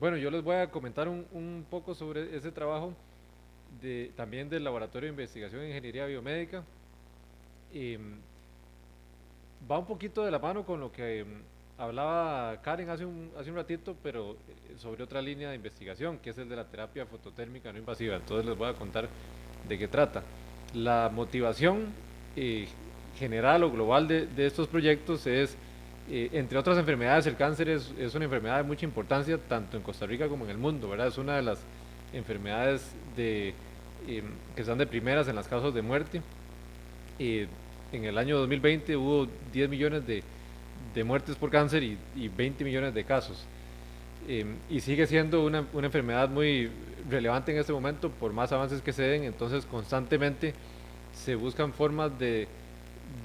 Bueno, yo les voy a comentar un poco sobre ese trabajo también del Laboratorio de Investigación en Ingeniería Biomédica. Em, Va un poquito de la mano con lo que hablaba Karen hace un ratito, pero sobre otra línea de investigación, que es el de la terapia fototérmica no invasiva. Entonces les voy a contar de qué trata. La motivación eh, general o global de estos proyectos es, entre otras enfermedades, el cáncer es una enfermedad de mucha importancia tanto en Costa Rica como en el mundo, ¿verdad? Es una de las enfermedades que están de primeras en las causas de muerte. Eh, en el año 2020 hubo 10 millones de muertes por cáncer y 20 millones de casos. Y sigue siendo una enfermedad muy relevante en este momento por más avances que se den, entonces constantemente se buscan formas de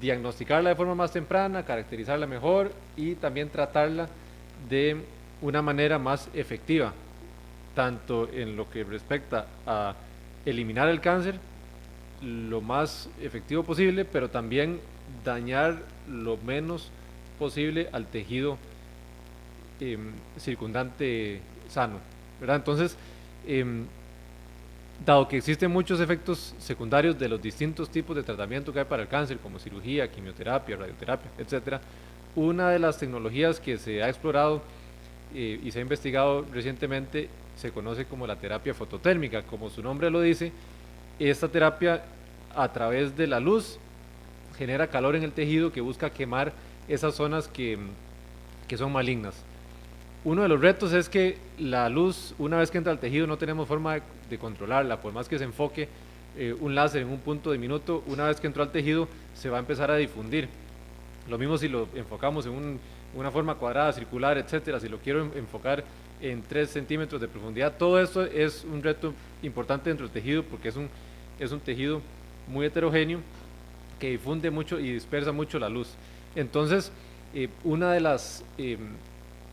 diagnosticarla de forma más temprana, caracterizarla mejor y también tratarla de una manera más efectiva, tanto en lo que respecta a eliminar el cáncer lo más efectivo posible, pero también dañar lo menos posible al tejido circundante sano, ¿verdad? Entonces, eh, dado que existen muchos efectos secundarios de los distintos tipos de tratamiento que hay para el cáncer, como cirugía, quimioterapia, radioterapia, etcétera, una de las tecnologías que se ha explorado y se ha investigado recientemente se conoce como la terapia fototérmica. Como su nombre lo dice, esta terapia a través de la luz genera calor en el tejido que busca quemar esas zonas que son malignas. Uno de los retos es que la luz, una vez que entra al tejido, no tenemos forma de controlarla, por más que se enfoque un láser en un punto de minuto, una vez que entró al tejido se va a empezar a difundir. Lo mismo si lo enfocamos en una forma cuadrada, circular, etcétera, si lo quiero enfocar en 3 centímetros de profundidad, todo esto es un reto importante dentro del tejido porque es un tejido muy heterogéneo que difunde mucho y dispersa mucho la luz. Entonces, una de las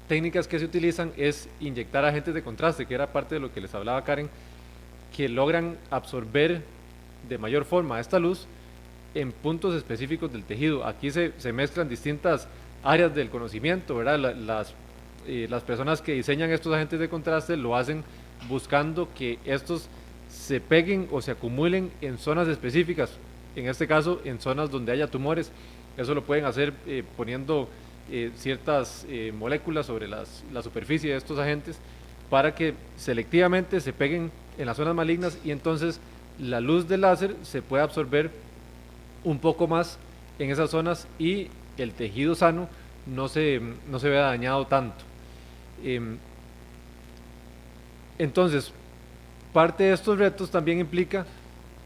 técnicas que se utilizan es inyectar agentes de contraste, que era parte de lo que les hablaba Karen, que logran absorber de mayor forma esta luz en puntos específicos del tejido. Aquí se mezclan distintas áreas del conocimiento, ¿verdad? Las personas que diseñan estos agentes de contraste lo hacen buscando que estos se peguen o se acumulen en zonas específicas, en este caso en zonas donde haya tumores. Eso lo pueden hacer poniendo ciertas moléculas sobre la superficie de estos agentes para que selectivamente se peguen en las zonas malignas y entonces la luz del láser se pueda absorber un poco más en esas zonas y el tejido sano no se vea dañado tanto. Em, entonces, parte de estos retos también implica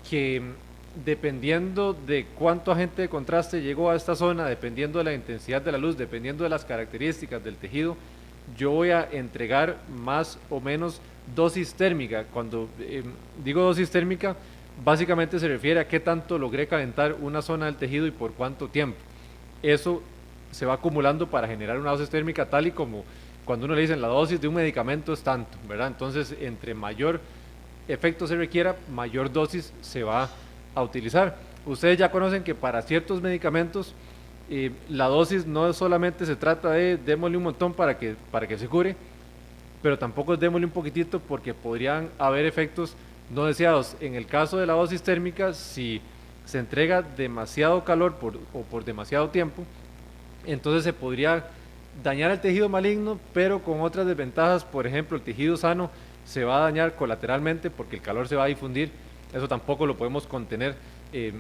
que dependiendo de cuánto agente de contraste llegó a esta zona, dependiendo de la intensidad de la luz, dependiendo de las características del tejido, yo voy a entregar más o menos dosis térmica. Cuando digo dosis térmica, básicamente se refiere a qué tanto logré calentar una zona del tejido y por cuánto tiempo. Eso se va acumulando para generar una dosis térmica tal y como cuando uno le dicen la dosis de un medicamento es tanto, ¿verdad? Entonces, entre mayor efecto se requiera, mayor dosis se va a utilizar. Ustedes ya conocen que para ciertos medicamentos la dosis no solamente se trata de démosle un montón para que se cure, pero tampoco es démosle un poquitito porque podrían haber efectos no deseados. En el caso de la dosis térmica, si se entrega demasiado calor o por demasiado tiempo, entonces se podría dañar el tejido maligno, pero con otras desventajas. Por ejemplo, el tejido sano se va a dañar colateralmente porque el calor se va a difundir. Eso tampoco lo podemos contener eh,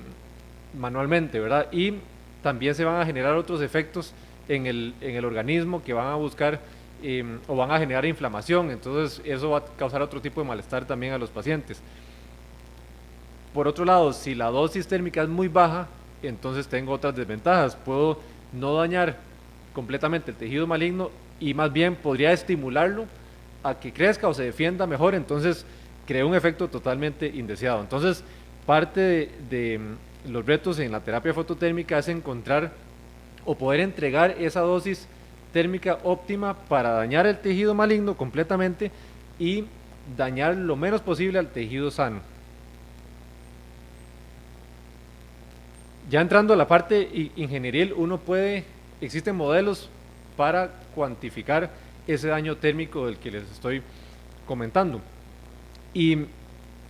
manualmente, ¿verdad? Y también se van a generar otros efectos en el organismo que van a buscar o van a generar inflamación. Entonces eso va a causar otro tipo de malestar también a los pacientes. Por otro lado, si la dosis térmica es muy baja, entonces tengo otras desventajas. Puedo no dañar completamente el tejido maligno y más bien podría estimularlo a que crezca o se defienda mejor, entonces crea un efecto totalmente indeseado. Entonces, parte de los retos en la terapia fototérmica es encontrar o poder entregar esa dosis térmica óptima para dañar el tejido maligno completamente y dañar lo menos posible al tejido sano. Ya entrando a la parte ingenieril, existen modelos para cuantificar ese daño térmico del que les estoy comentando. Y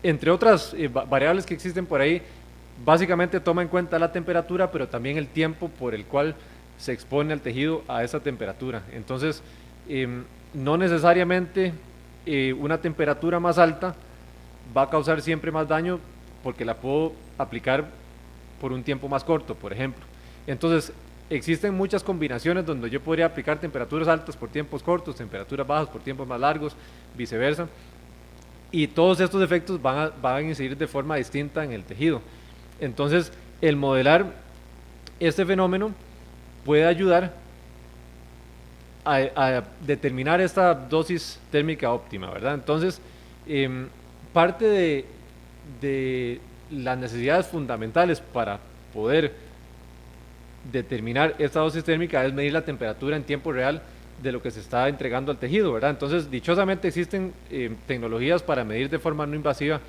entre otras variables que existen por ahí, básicamente toma en cuenta la temperatura, pero también el tiempo por el cual se expone al tejido a esa temperatura. Entonces, no necesariamente una temperatura más alta va a causar siempre más daño, porque la puedo aplicar por un tiempo más corto, por ejemplo. Entonces, existen muchas combinaciones donde yo podría aplicar temperaturas altas por tiempos cortos, temperaturas bajas por tiempos más largos, viceversa. Y todos estos efectos van a incidir de forma distinta en el tejido. Entonces, el modelar este fenómeno puede ayudar a determinar esta dosis térmica óptima, ¿verdad? Entonces, parte de las necesidades fundamentales para poder determinar esta dosis térmica es medir la temperatura en tiempo real de lo que se está entregando al tejido, ¿verdad? Entonces, dichosamente existen tecnologías para medir de forma no invasiva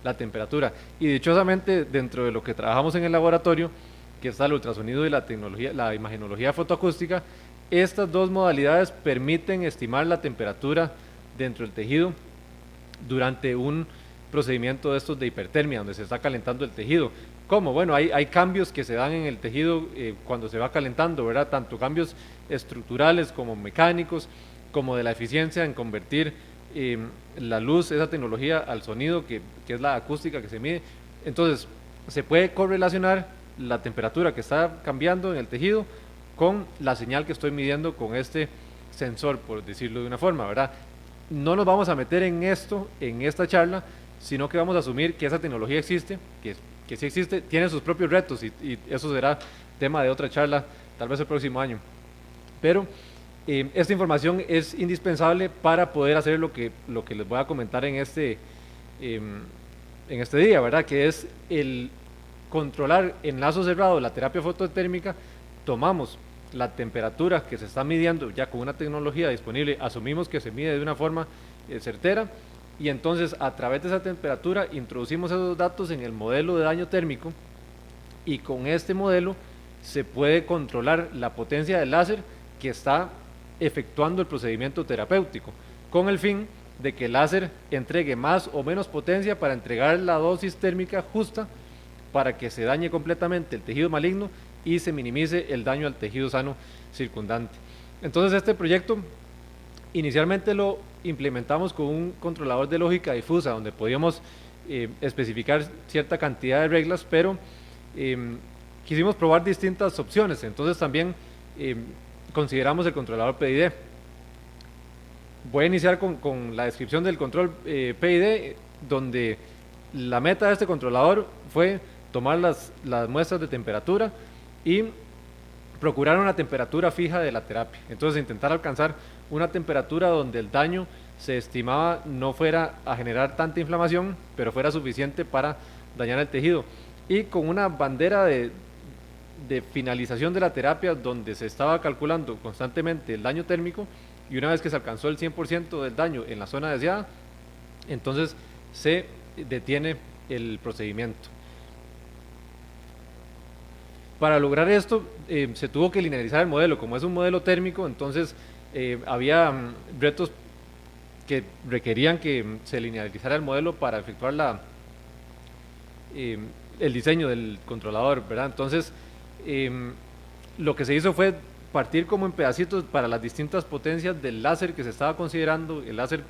la temperatura, y dichosamente dentro de lo que trabajamos en el laboratorio, que está el ultrasonido y la tecnología, la imagenología fotoacústica, estas dos modalidades permiten estimar la temperatura dentro del tejido durante un procedimiento de estos de hipertermia, donde se está calentando el tejido. ¿Cómo? Bueno, hay cambios que se dan en el tejido cuando se va calentando, ¿verdad? Tanto cambios estructurales como mecánicos, como de la eficiencia en convertir la luz, esa tecnología, al sonido, que es la acústica que se mide. Entonces, se puede correlacionar la temperatura que está cambiando en el tejido con la señal que estoy midiendo con este sensor, por decirlo de una forma, ¿verdad? No nos vamos a meter en esto, en esta charla, sino que vamos a asumir que esa tecnología existe, que sí existe, tiene sus propios retos, y eso será tema de otra charla, tal vez el próximo año. Pero esta información es indispensable para poder hacer lo que les voy a comentar en este día, ¿verdad? Que es el controlar en lazo cerrado la terapia fototérmica. Tomamos la temperatura que se está midiendo ya con una tecnología disponible, asumimos que se mide de una forma certera, y entonces a través de esa temperatura introducimos esos datos en el modelo de daño térmico, y con este modelo se puede controlar la potencia del láser que está efectuando el procedimiento terapéutico, con el fin de que el láser entregue más o menos potencia para entregar la dosis térmica justa para que se dañe completamente el tejido maligno y se minimice el daño al tejido sano circundante. Entonces, este proyecto inicialmente lo implementamos con un controlador de lógica difusa, donde podíamos especificar cierta cantidad de reglas, pero quisimos probar distintas opciones. Entonces también consideramos el controlador PID. Voy a iniciar con la descripción del control PID, donde la meta de este controlador fue tomar las muestras de temperatura y procurar una temperatura fija de la terapia. Entonces, intentar alcanzar una temperatura donde el daño se estimaba no fuera a generar tanta inflamación, pero fuera suficiente para dañar el tejido. Y con una bandera de finalización de la terapia, donde se estaba calculando constantemente el daño térmico, y una vez que se alcanzó el 100% del daño en la zona deseada, entonces se detiene el procedimiento. Para lograr esto se tuvo que linearizar el modelo. Como es un modelo térmico, entonces había retos que requerían que se linearizara el modelo para efectuar el diseño del controlador, ¿verdad? Entonces lo que se hizo fue partir como en pedacitos para las distintas potencias del láser que se estaba considerando. El láser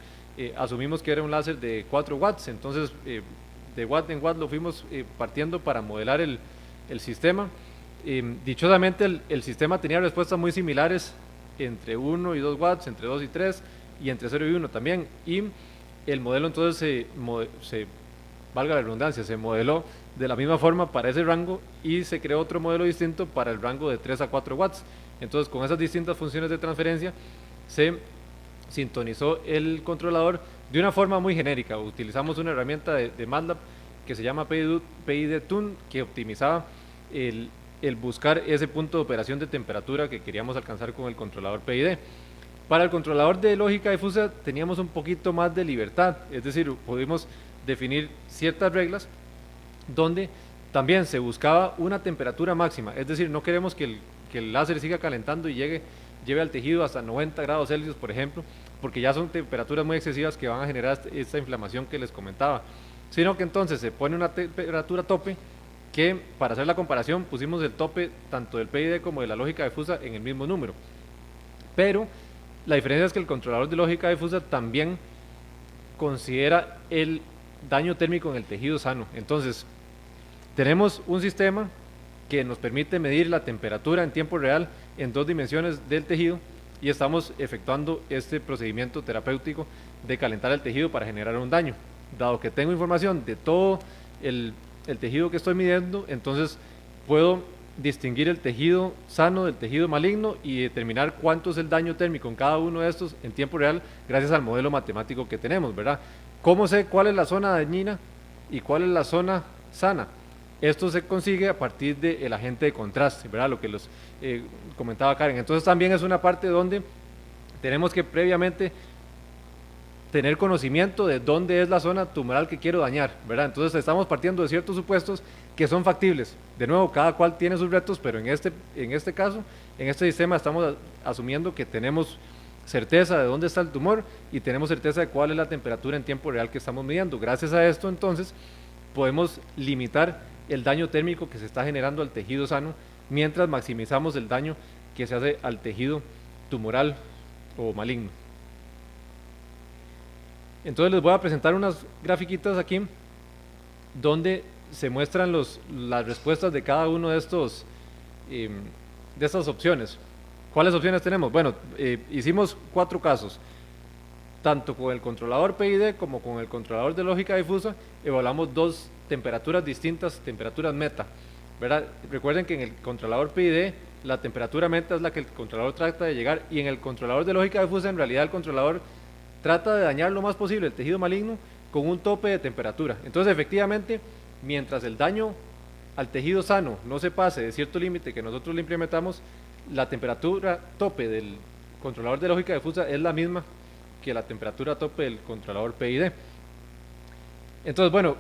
asumimos que era un láser de 4 watts, entonces de watt en watt lo fuimos partiendo para modelar el sistema. Dichosamente el sistema tenía respuestas muy similares entre 1 y 2 watts, entre 2 y 3, y entre 0 y 1 también, y el modelo entonces valga la redundancia, se modeló de la misma forma para ese rango, y se creó otro modelo distinto para el rango de 3 a 4 watts. Entonces, con esas distintas funciones de transferencia se sintonizó el controlador de una forma muy genérica. Utilizamos una herramienta de MATLAB que se llama PID-Tune, que optimizaba el buscar ese punto de operación de temperatura que queríamos alcanzar con el controlador PID. Para el controlador de lógica difusa teníamos un poquito más de libertad, es decir, pudimos definir ciertas reglas donde también se buscaba una temperatura máxima, es decir, no queremos que el láser siga calentando y llegue lleve al tejido hasta 90 grados Celsius, por ejemplo, porque ya son temperaturas muy excesivas que van a generar esta inflamación que les comentaba, sino que entonces se pone una temperatura tope que, para hacer la comparación, pusimos el tope tanto del PID como de la lógica difusa en el mismo número, pero la diferencia es que el controlador de lógica difusa también considera el daño térmico en el tejido sano. Entonces, tenemos un sistema que nos permite medir la temperatura en tiempo real en 2 dimensiones del tejido y estamos efectuando este procedimiento terapéutico de calentar el tejido para generar un daño. Dado que tengo información de todo el tejido que estoy midiendo, entonces puedo distinguir el tejido sano del tejido maligno y determinar cuánto es el daño térmico en cada uno de estos en tiempo real gracias al modelo matemático que tenemos, ¿verdad? ¿Cómo sé cuál es la zona dañina y cuál es la zona sana? Esto se consigue a partir del agente de contraste, ¿verdad? Lo que los comentaba Karen. Entonces también es una parte donde tenemos que previamente tener conocimiento de dónde es la zona tumoral que quiero dañar, ¿verdad? Entonces estamos partiendo de ciertos supuestos que son factibles. De nuevo, cada cual tiene sus retos, pero en este caso, en este sistema estamos asumiendo que tenemos certeza de dónde está el tumor y tenemos certeza de cuál es la temperatura en tiempo real que estamos midiendo. Gracias a esto, entonces, podemos limitar el daño térmico que se está generando al tejido sano, mientras maximizamos el daño que se hace al tejido tumoral o maligno. Entonces les voy a presentar unas grafiquitas aquí donde se muestran las respuestas de cada uno de estas opciones. ¿Cuáles opciones tenemos? Bueno, hicimos 4 casos. Tanto con el controlador PID como con el controlador de lógica difusa, evaluamos 2 temperaturas distintas, temperaturas meta, ¿verdad? Recuerden que en el controlador PID la temperatura meta es la que el controlador trata de llegar, y en el controlador de lógica difusa en realidad el controlador trata de dañar lo más posible el tejido maligno con un tope de temperatura. Entonces efectivamente, mientras el daño al tejido sano no se pase de cierto límite que nosotros le implementamos, la temperatura tope del controlador de lógica difusa es la misma que la temperatura tope del controlador PID. Entonces, bueno,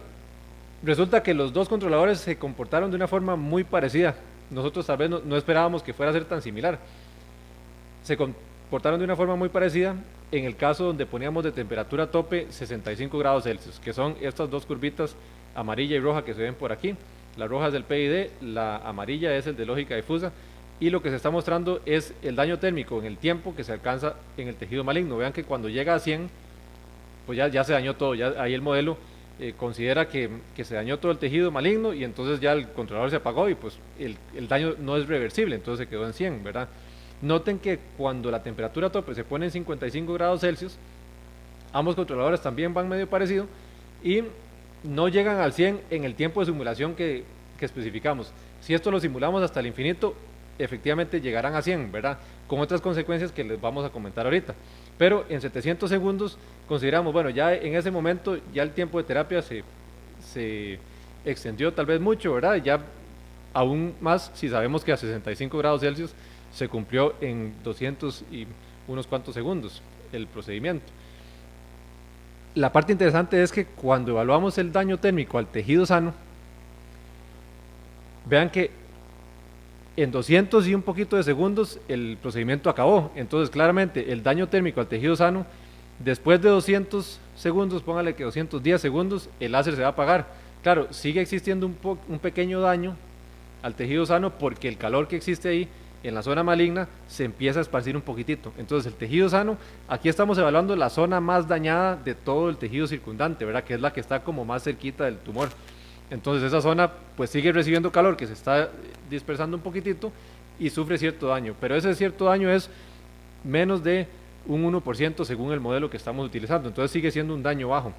resulta que los 2 controladores se comportaron de una forma muy parecida. Nosotros tal vez no esperábamos que fuera a ser tan similar. Se comportaron de una forma muy parecida en el caso donde poníamos de temperatura tope 65 grados Celsius, que son estas 2 curvitas amarilla y roja que se ven por aquí. La roja es del PID, la amarilla es el de lógica difusa, y lo que se está mostrando es el daño térmico en el tiempo que se alcanza en el tejido maligno. Vean que cuando llega a 100, pues ya se dañó todo, ya ahí el modelo considera que se dañó todo el tejido maligno, y entonces ya el controlador se apagó y pues el daño no es reversible, entonces se quedó en 100, ¿verdad? Noten que cuando la temperatura tope se pone en 55 grados Celsius, ambos controladores también van medio parecido y no llegan al 100 en el tiempo de simulación que especificamos. Si esto lo simulamos hasta el infinito, efectivamente llegarán a 100, ¿verdad? Con otras consecuencias que les vamos a comentar ahorita. Pero en 700 segundos consideramos, bueno, ya en ese momento ya el tiempo de terapia se extendió tal vez mucho, ¿verdad? Ya aún más si sabemos que a 65 grados Celsius se cumplió en 200 y unos cuantos segundos el procedimiento. La parte interesante es que cuando evaluamos el daño térmico al tejido sano, vean que en 200 y un poquito de segundos el procedimiento acabó. Entonces claramente el daño térmico al tejido sano, después de 200 segundos, póngale que 210 segundos, el láser se va a apagar. Claro, sigue existiendo un pequeño daño al tejido sano porque el calor que existe ahí en la zona maligna se empieza a esparcir un poquitito. Entonces el tejido sano, aquí estamos evaluando la zona más dañada de todo el tejido circundante, ¿verdad? Que es la que está como más cerquita del tumor. Entonces esa zona pues sigue recibiendo calor que se está dispersando un poquitito y sufre cierto daño, pero ese cierto daño es menos de un 1% según el modelo que estamos utilizando, entonces sigue siendo un daño bajo.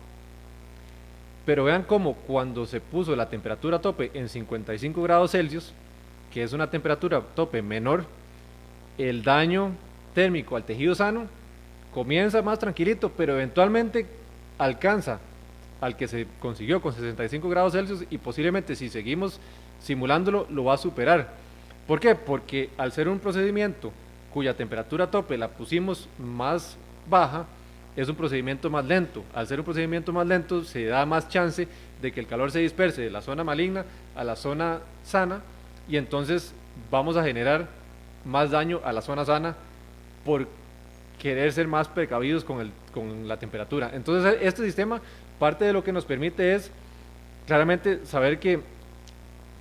Pero vean cómo cuando se puso la temperatura tope en 55 grados Celsius, que es una temperatura tope menor, el daño térmico al tejido sano comienza más tranquilito, pero eventualmente alcanza al que se consiguió con 65 grados Celsius y posiblemente si seguimos simulándolo lo va a superar. ¿Por qué? Porque al ser un procedimiento cuya temperatura tope la pusimos más baja, es un procedimiento más lento. Al ser un procedimiento más lento se da más chance de que el calor se disperse de la zona maligna a la zona sana, y entonces vamos a generar más daño a la zona sana por querer ser más precavidos con la temperatura. Entonces este sistema, parte de lo que nos permite es claramente saber que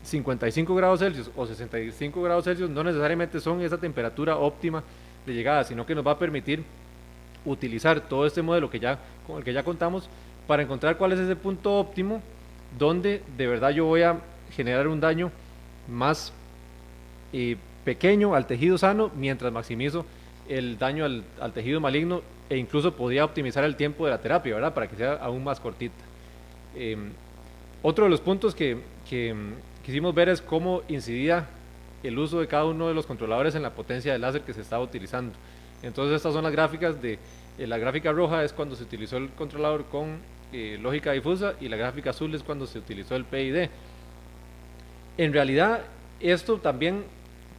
55 grados Celsius o 65 grados Celsius no necesariamente son esa temperatura óptima de llegada, sino que nos va a permitir utilizar todo este modelo con el que ya contamos para encontrar cuál es ese punto óptimo donde de verdad yo voy a generar un daño más pequeño al tejido sano mientras maximizo el daño al tejido maligno, e incluso podría optimizar el tiempo de la terapia, ¿verdad? Para que sea aún más cortita. Otro de los puntos que quisimos ver es cómo incidía el uso de cada uno de los controladores en la potencia del láser que se estaba utilizando. Entonces estas son las gráficas la gráfica roja es cuando se utilizó el controlador con lógica difusa, y la gráfica azul es cuando se utilizó el PID. En realidad esto también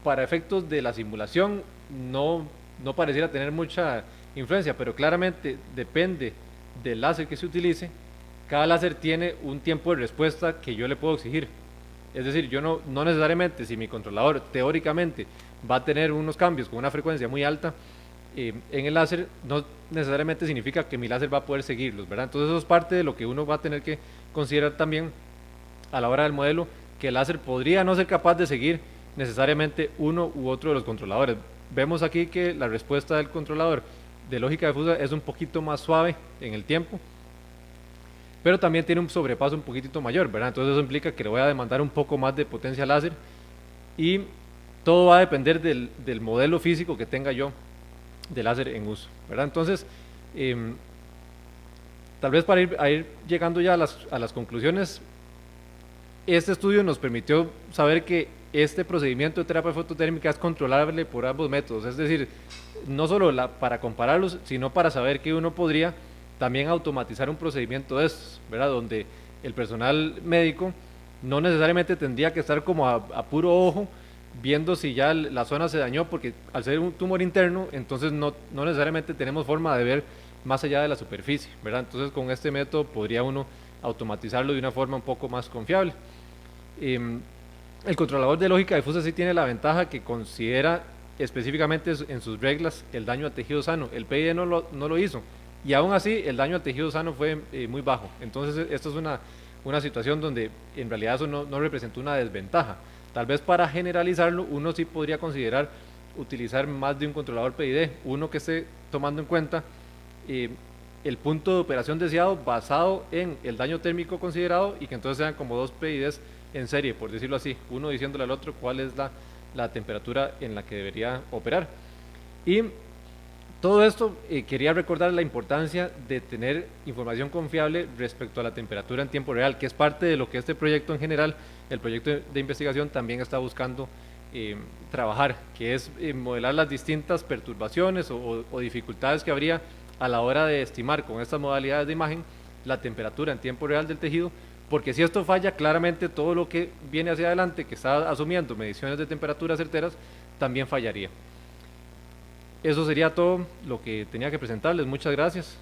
para efectos de la simulación no pareciera tener mucha influencia, pero claramente depende del láser que se utilice. Cada láser tiene un tiempo de respuesta que yo le puedo exigir. Es decir, yo no necesariamente, si mi controlador teóricamente va a tener unos cambios con una frecuencia muy alta en el láser, no necesariamente significa que mi láser va a poder seguirlos, ¿verdad? Entonces eso es parte de lo que uno va a tener que considerar también a la hora del modelo, que el láser podría no ser capaz de seguir necesariamente uno u otro de los controladores. Vemos aquí que la respuesta del controlador de lógica difusa es un poquito más suave en el tiempo, pero también tiene un sobrepaso un poquitito mayor, ¿verdad? Entonces eso implica que le voy a demandar un poco más de potencia láser, y todo va a depender del modelo físico que tenga yo de láser en uso, ¿verdad? Entonces, tal vez para ir llegando ya a las conclusiones, este estudio nos permitió saber que este procedimiento de terapia fototérmica es controlable por ambos métodos, es decir, no solo para compararlos, sino para saber que uno podría también automatizar un procedimiento de estos, ¿verdad? Donde el personal médico no necesariamente tendría que estar como a puro ojo viendo si ya la zona se dañó, porque al ser un tumor interno, entonces no necesariamente tenemos forma de ver más allá de la superficie, ¿verdad? Entonces con este método podría uno automatizarlo de una forma un poco más confiable. El controlador de lógica difusa sí tiene la ventaja que considera específicamente en sus reglas el daño al tejido sano. El PID no lo hizo, y aún así el daño al tejido sano fue muy bajo. Entonces esto es una situación donde en realidad eso no representa una desventaja. Tal vez para generalizarlo uno sí podría considerar utilizar más de un controlador PID, uno que esté tomando en cuenta el punto de operación deseado basado en el daño térmico considerado, y que entonces sean como dos PIDs en serie, por decirlo así, uno diciéndole al otro cuál es la temperatura en la que debería operar. Y todo esto quería recordar la importancia de tener información confiable respecto a la temperatura en tiempo real, que es parte de lo que este proyecto en general, el proyecto de investigación, también está buscando trabajar, que es modelar las distintas perturbaciones o dificultades que habría a la hora de estimar con estas modalidades de imagen la temperatura en tiempo real del tejido, porque si esto falla, claramente todo lo que viene hacia adelante, que está asumiendo mediciones de temperatura certeras, también fallaría. Eso sería todo lo que tenía que presentarles. Muchas gracias.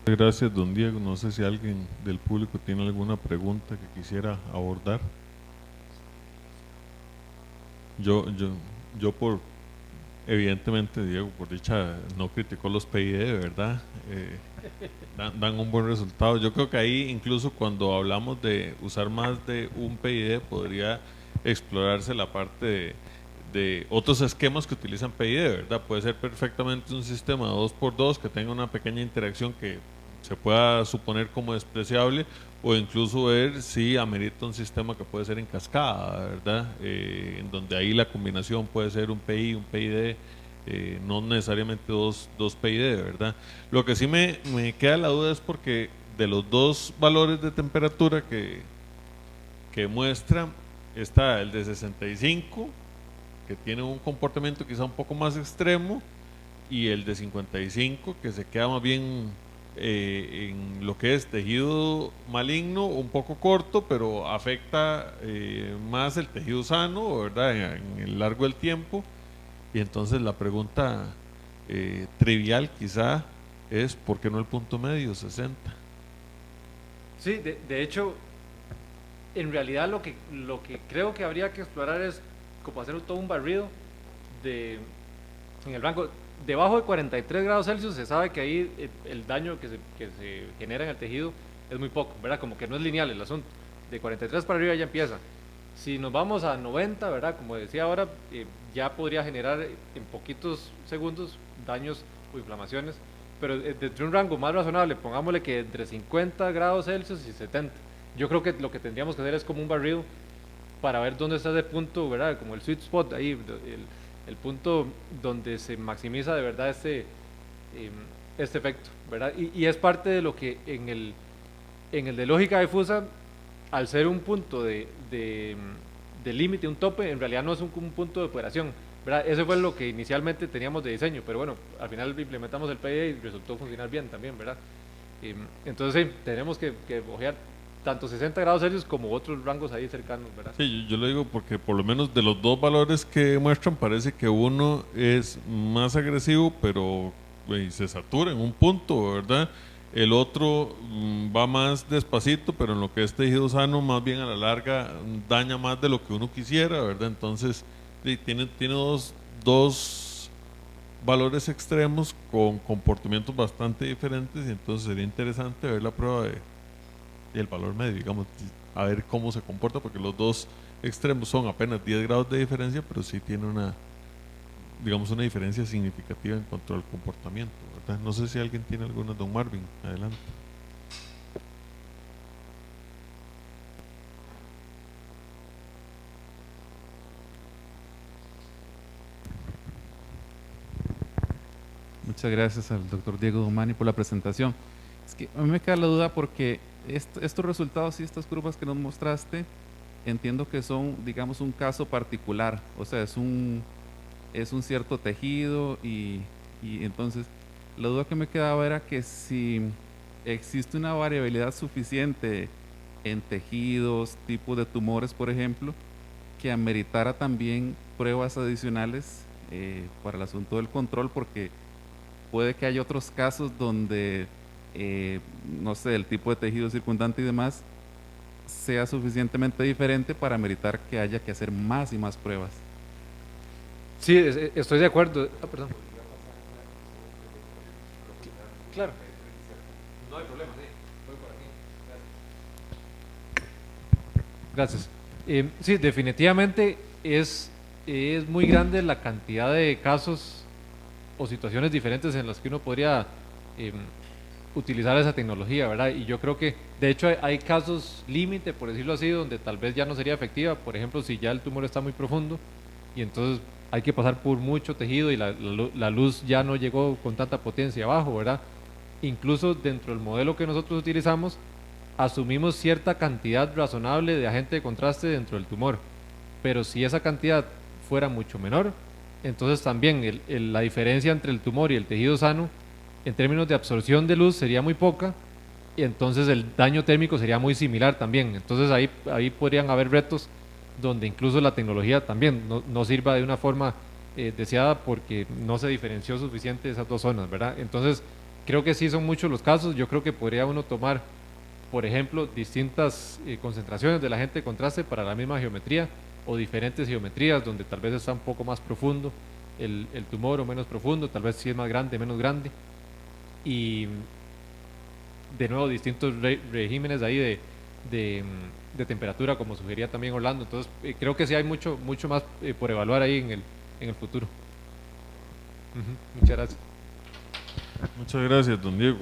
Gracias, don Diego. No sé si alguien del público tiene alguna pregunta que quisiera abordar. Yo evidentemente, Diego, por dicha, no criticó los PID, ¿verdad? Dan un buen resultado. Yo creo que ahí, incluso cuando hablamos de usar más de un PID, podría explorarse la parte de otros esquemas que utilizan PID, ¿verdad? Puede ser perfectamente un sistema 2x2 que tenga una pequeña interacción que se pueda suponer como despreciable, o incluso ver si amerita un sistema que puede ser en cascada, ¿verdad? En donde ahí la combinación puede ser un PI, un PID, no necesariamente dos PID, ¿verdad? Lo que sí me queda la duda es porque de los dos valores de temperatura que muestra, está el de 65, que tiene un comportamiento quizá un poco más extremo, y el de 55, que se queda más bien en lo que es tejido maligno, un poco corto, pero afecta más el tejido sano, ¿verdad? En el largo del tiempo. Y entonces la pregunta trivial quizá es: ¿por qué no el punto medio, 60? Sí, de hecho, en realidad lo que creo que habría que explorar es como hacer todo un barrido de, en el rango debajo de 43 grados Celsius se sabe que ahí el daño que se genera en el tejido es muy poco, ¿verdad? Como que no es lineal el asunto. De 43 para arriba ya empieza. Si nos vamos a 90, ¿verdad? Como decía ahora, ya podría generar en poquitos segundos daños o inflamaciones, pero desde un rango más razonable, pongámosle que entre 50 grados Celsius y 70. Yo creo que lo que tendríamos que hacer es como un barrido para ver dónde está ese punto, ¿verdad? Como el sweet spot, ahí, el punto donde se maximiza de verdad este efecto, ¿verdad? Y es parte de lo que en el de lógica difusa, al ser un punto de límite, un tope, en realidad no es un punto de operación, ¿verdad? Eso fue lo que inicialmente teníamos de diseño, pero bueno, al final implementamos el PID y resultó funcionar bien también, ¿verdad? Entonces sí, tenemos que ojear tanto 60 grados Celsius como otros rangos ahí cercanos, ¿verdad? Sí, yo lo digo porque por lo menos de los dos valores que muestran parece que uno es más agresivo, pero se satura en un punto, ¿verdad? El otro va más despacito, pero en lo que es tejido sano, más bien a la larga daña más de lo que uno quisiera, ¿verdad? Entonces tiene dos valores extremos con comportamientos bastante diferentes, y entonces sería interesante ver la prueba del valor medio, digamos, a ver cómo se comporta, porque los dos extremos son apenas 10 grados de diferencia, pero sí tiene una, digamos, una diferencia significativa en cuanto al comportamiento, ¿verdad? No sé si alguien tiene alguna, don Marvin, adelante. Muchas gracias al doctor Diego Domani por la presentación. Es que a mí me queda la duda porque estos resultados y estas curvas que nos mostraste, entiendo que son, digamos, un caso particular, o sea, es un cierto tejido y entonces la duda que me quedaba era que si existe una variabilidad suficiente en tejidos, tipos de tumores, por ejemplo, que ameritara también pruebas adicionales para el asunto del control, porque puede que haya otros casos donde, no sé, el tipo de tejido circundante y demás sea suficientemente diferente para ameritar que haya que hacer más y más pruebas. Sí, estoy de acuerdo. Perdón. Claro. No hay problema, sí. Voy por aquí. Gracias. Sí, definitivamente es muy grande la cantidad de casos o situaciones diferentes en las que uno podría utilizar esa tecnología, ¿verdad? Y yo creo que, de hecho, hay casos límite, por decirlo así, donde tal vez ya no sería efectiva. Por ejemplo, si ya el tumor está muy profundo y entonces hay que pasar por mucho tejido y la luz ya no llegó con tanta potencia abajo, ¿verdad? Incluso dentro del modelo que nosotros utilizamos, asumimos cierta cantidad razonable de agente de contraste dentro del tumor, pero si esa cantidad fuera mucho menor, entonces también la diferencia entre el tumor y el tejido sano, en términos de absorción de luz, sería muy poca, y entonces el daño térmico sería muy similar también. Entonces ahí podrían haber retos donde incluso la tecnología también no sirva de una forma deseada porque no se diferenció suficiente esas dos zonas, ¿verdad? Entonces creo que sí son muchos los casos. Yo creo que podría uno tomar, por ejemplo, distintas concentraciones del agente de contraste para la misma geometría, o diferentes geometrías donde tal vez está un poco más profundo el tumor o menos profundo, tal vez si es más grande, menos grande, y de nuevo distintos regímenes ahí de temperatura, como sugería también Orlando. Entonces creo que sí hay mucho más por evaluar ahí en el futuro. Muchas gracias. Muchas gracias, don Diego.